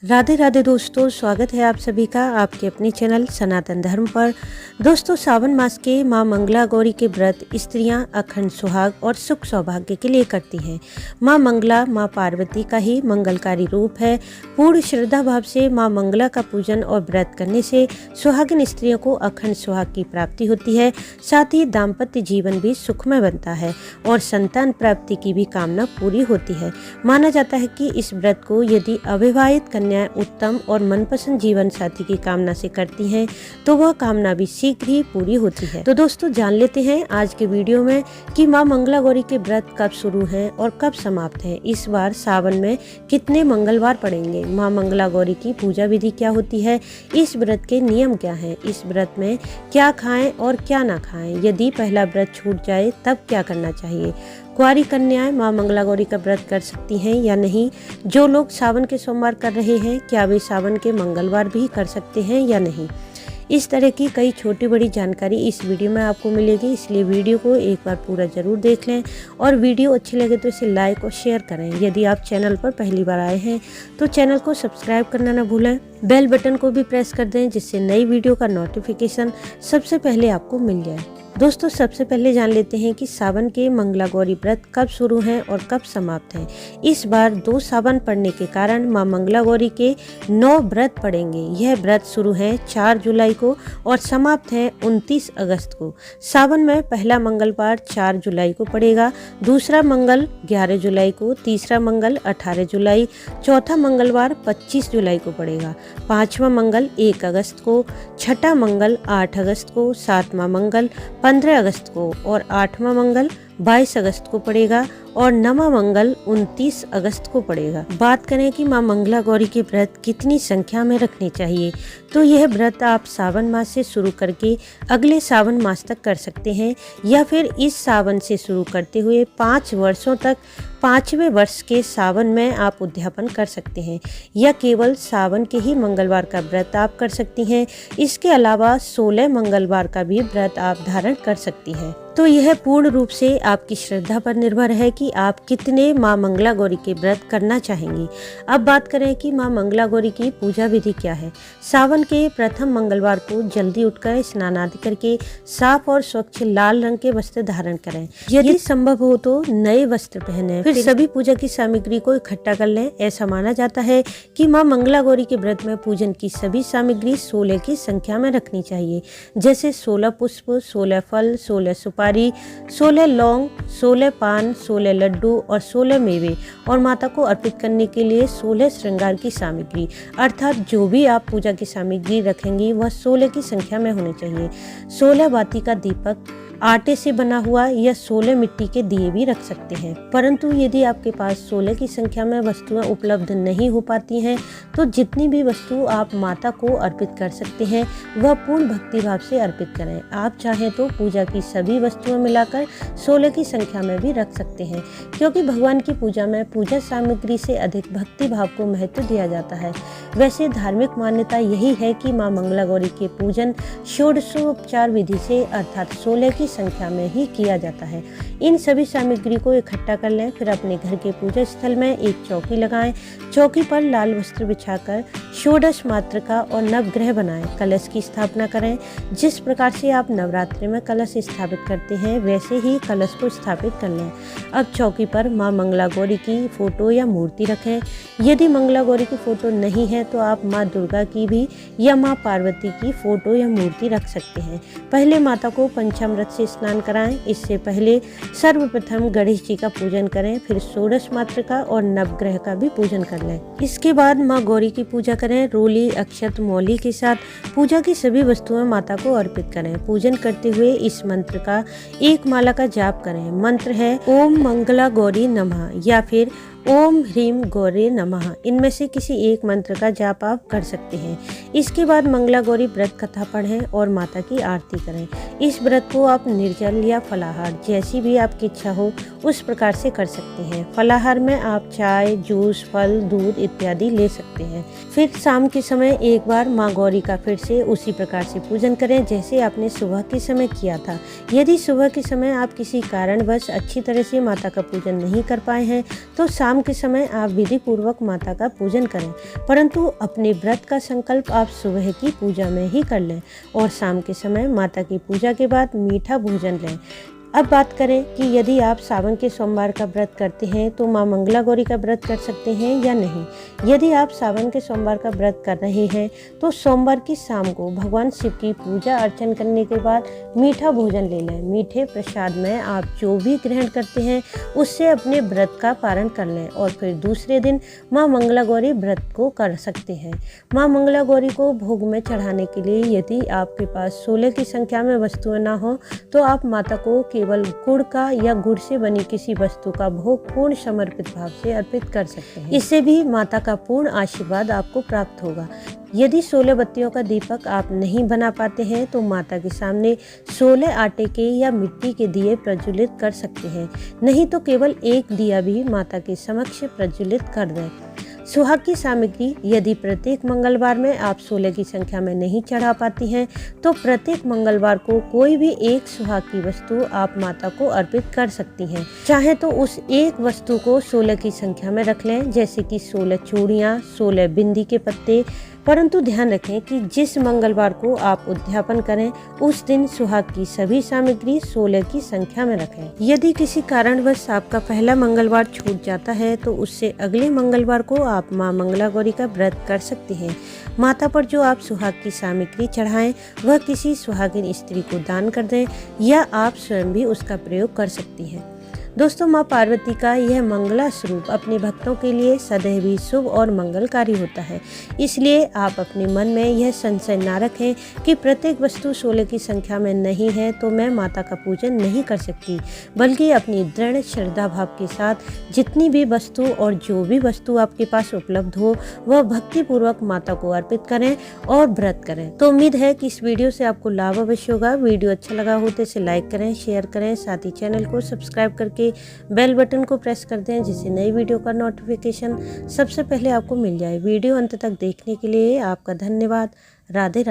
राधे राधे दोस्तों, स्वागत है आप सभी का आपके अपने चैनल सनातन धर्म पर। दोस्तों, सावन मास के मां मंगला गौरी के व्रत स्त्रियां अखंड सुहाग और सुख सौभाग्य के लिए करती हैं। मां मंगला मां पार्वती का ही मंगलकारी रूप है। पूर्ण श्रद्धा भाव से मां मंगला का पूजन और व्रत करने से सुहागिन स्त्रियों को अखंड सुहाग की प्राप्ति होती है। साथ ही दाम्पत्य जीवन भी सुखमय बनता है और संतान प्राप्ति की भी कामना पूरी होती है। माना जाता है कि इस व्रत को यदि अविवाहित कन्या उत्तम और मनपसंद जीवन साथी की कामना से करती हैं तो वह कामना भी शीघ्र ही पूरी होती है। तो दोस्तों, जान लेते हैं आज के वीडियो में कि मां मंगला गौरी के व्रत कब शुरू हैं और कब समाप्त हैं। इस बार सावन में कितने मंगलवार पड़ेंगे, मां मंगला गौरी की पूजा विधि क्या होती है, इस व्रत के नियम क्या हैं, इस व्रत में क्या खाएं और क्या ना खाएं, यदि पहला व्रत छूट जाए तब क्या करना चाहिए, कुंवारी कन्याएं मां मंगला गौरी का व्रत कर सकती हैं या नहीं, जो लोग सावन के सोमवार कर रहे हैं क्या वे सावन के मंगलवार भी कर सकते हैं या नहीं। इस तरह की कई छोटी बड़ी जानकारी इस वीडियो में आपको मिलेगी, इसलिए वीडियो को एक बार पूरा जरूर देख लें और वीडियो अच्छी लगे तो इसे लाइक और शेयर करें। यदि आप चैनल पर पहली बार आए हैं तो चैनल को सब्सक्राइब करना न भूलें, बेल बटन को भी प्रेस कर दें जिससे नई वीडियो का नोटिफिकेशन सबसे पहले आपको मिल जाए। दोस्तों, सबसे पहले जान लेते हैं कि सावन के मंगला गौरी व्रत कब शुरू हैं और कब समाप्त हैं। इस बार 2 सावन पड़ने के कारण मां मंगला गौरी के 9 व्रत पड़ेंगे। यह व्रत शुरू है 4 जुलाई को और समाप्त है 29 अगस्त को। सावन में पहला मंगलवार 4 जुलाई को पड़ेगा, दूसरा मंगल 11 जुलाई को, तीसरा मंगल 18 जुलाई, चौथा मंगलवार 25 जुलाई को पड़ेगा, पांचवा मंगल 1 अगस्त को, छठा मंगल 8 अगस्त को, सातवां मंगल 15 अगस्त को और 8वां मंगल 22 अगस्त को पड़ेगा और 9वां मंगल 29 अगस्त को पड़ेगा। बात करें कि मां मंगला गौरी के व्रत कितनी संख्या में रखने चाहिए, तो यह व्रत आप सावन मास से शुरू करके अगले सावन मास तक कर सकते हैं या फिर इस सावन से शुरू करते हुए 5 वर्षों तक 5वें वर्ष के सावन में आप उद्यापन कर सकते हैं या केवल सावन के ही मंगलवार का व्रत आप कर सकती हैं। इसके अलावा 16 मंगलवार का भी व्रत आप धारण कर सकती हैं। तो यह पूर्ण रूप से आपकी श्रद्धा पर निर्भर है कि आप कितने मां मंगला गौरी के व्रत करना चाहेंगी। अब बात करें कि मां मंगला गौरी की पूजा विधि क्या है। सावन के प्रथम मंगलवार को जल्दी उठकर स्नान आदि करके साफ और स्वच्छ लाल रंग के वस्त्र धारण करें। यदि संभव हो तो नए वस्त्र पहने, फिर सभी पूजा की सामग्री को इकट्ठा कर लें। ऐसा माना जाता है कि मां मंगला गौरी के व्रत में पूजन की सभी सामग्री 16 की संख्या में रखनी चाहिए, जैसे 16 पुष्प, 16 फल, 16 सुपारी, 16 लौंग, 16 पान, 16 लड्डू और 16 मेवे और माता को अर्पित करने के लिए 16 श्रृंगार की सामग्री, अर्थात जो भी आप पूजा की सामग्री रखेंगी वह 16 की संख्या में होनी चाहिए। 16 बाती का दीपक, आटे से बना हुआ या 16 मिट्टी के दिए भी रख सकते हैं। परंतु यदि आपके पास 16 की संख्या में वस्तुएं उपलब्ध नहीं हो पाती हैं तो जितनी भी वस्तु आप माता को अर्पित कर सकते हैं वह पूर्ण भक्ति भाव से अर्पित करें। आप चाहें तो पूजा की सभी वस्तुएं मिलाकर 16 की संख्या में भी रख सकते हैं, क्योंकि भगवान की पूजा में पूजा सामग्री से अधिक भक्ति भाव को महत्व दिया जाता है। वैसे धार्मिक मान्यता यही है कि मां मंगला गौरी के पूजन षोडशोपचार विधि से अर्थात 16 की संख्या में ही किया जाता है। इन सभी सामग्री को इकट्ठा कर लें, फिर अपने घर के पूजा स्थल में एक चौकी लगाएं। चौकी पर लाल वस्त्र बिछाकर षोडश मातृका और नवग्रह बनाएं। कलश की स्थापना करें। जिस प्रकार से आप नवरात्रि में कलश स्थापित करते हैं वैसे ही कलश को स्थापित कर लें। अब चौकी पर मां मंगला गौरी की फोटो या मूर्ति रखें। यदि मंगला गौरी की फोटो नहीं है तो आप मां दुर्गा की भी या मां पार्वती की फोटो या मूर्ति रख सकते हैं। पहले माता को पंचामृत से स्नान कराएं। इससे पहले सर्वप्रथम गणेश जी का पूजन करें, फिर षोडश मातृका और नवग्रह का भी पूजन कर लें। इसके बाद मां गौरी की पूजा करें। रोली, अक्षत, मौली के साथ पूजा की सभी वस्तुएं माता को अर्पित करें। पूजन करते हुए इस मंत्र का एक माला का जाप करें। मंत्र है ओम मंगला गौरी नमः या फिर ओम ह्रीम गौरी नमः। इनमें से किसी एक मंत्र का जाप आप कर सकते हैं। इसके बाद मंगला गौरी व्रत कथा पढ़ें और माता की आरती करें। इस व्रत को आप निर्जल या फलाहार जैसी भी आपकी इच्छा हो उस प्रकार से कर सकते हैं। फलाहार में आप चाय, जूस, फल, दूध इत्यादि ले सकते हैं। फिर शाम के समय एक बार मां गौरी का फिर से उसी प्रकार से पूजन करें जैसे आपने सुबह के समय किया था। यदि सुबह के समय आप किसी कारणवश अच्छी तरह से माता का पूजन नहीं कर पाए हैं तो शाम शाम के समय आप विधि पूर्वक माता का पूजन करें, परंतु अपने व्रत का संकल्प आप सुबह की पूजा में ही कर लें और शाम के समय माता की पूजा के बाद मीठा भोजन लें। अब बात करें कि यदि आप सावन के सोमवार का व्रत करते हैं तो माँ मंगला गौरी का व्रत कर सकते हैं या नहीं। यदि आप सावन के सोमवार का व्रत कर रहे हैं तो सोमवार की शाम को भगवान शिव की पूजा अर्चन करने के बाद मीठा भोजन ले लें। मीठे प्रसाद में आप जो भी ग्रहण करते हैं उससे अपने व्रत का पारण कर लें और फिर दूसरे दिन माँ मंगला गौरी व्रत को कर सकते हैं। माँ मंगला गौरी को भोग में चढ़ाने के लिए यदि आपके पास 16 की संख्या में वस्तुएं ना हो तो आप माता को केवल गुड़ का या गुड़ से बनी किसी वस्तु का भोग पूर्ण समर्पित भाव से अर्पित कर सकते हैं। इससे भी माता का पूर्ण आशीर्वाद आपको प्राप्त होगा। यदि 16 बत्तियों का दीपक आप नहीं बना पाते हैं तो माता के सामने 16 आटे के या मिट्टी के दिए प्रज्वलित कर सकते हैं, नहीं तो केवल एक दिया भी माता के समक्ष प्रज्वलित कर दें। सुहाग की सामग्री यदि प्रत्येक मंगलवार में आप 16 की संख्या में नहीं चढ़ा पाती हैं तो प्रत्येक मंगलवार को कोई भी एक सुहाग की वस्तु आप माता को अर्पित कर सकती हैं। चाहे तो उस एक वस्तु को 16 की संख्या में रख लें, जैसे कि 16 चूड़ियाँ, 16 बिंदी के पत्ते, परंतु ध्यान रखें कि जिस मंगलवार को आप उद्यापन करें उस दिन सुहाग की सभी सामग्री 16 की संख्या में रखें। यदि किसी कारणवश आपका पहला मंगलवार छूट जाता है तो उससे अगले मंगलवार को आप माँ मंगला गौरी का व्रत कर सकते हैं। माता पर जो आप सुहाग की सामग्री चढ़ाएं वह किसी सुहागिन स्त्री को दान कर दें या आप स्वयं भी उसका प्रयोग कर सकती हैं। दोस्तों, माँ पार्वती का यह मंगला स्वरूप अपने भक्तों के लिए सदैव ही शुभ और मंगलकारी होता है। इसलिए आप अपने मन में यह संशय ना रखें कि प्रत्येक वस्तु 16 की संख्या में नहीं है तो मैं माता का पूजन नहीं कर सकती, बल्कि अपनी दृढ़ श्रद्धा भाव के साथ जितनी भी वस्तु और जो भी वस्तु आपके पास उपलब्ध हो वह भक्ति पूर्वक माता को अर्पित करें और व्रत करें। तो उम्मीद है कि इस वीडियो से आपको लाभ अवश्य होगा। वीडियो अच्छा लगा हो तो इसे लाइक करें, शेयर करें, साथ ही चैनल को सब्सक्राइब करके बेल बटन को प्रेस कर दें जिससे नई वीडियो का नोटिफिकेशन सबसे पहले आपको मिल जाए। वीडियो अंत तक देखने के लिए आपका धन्यवाद। राधे राधे।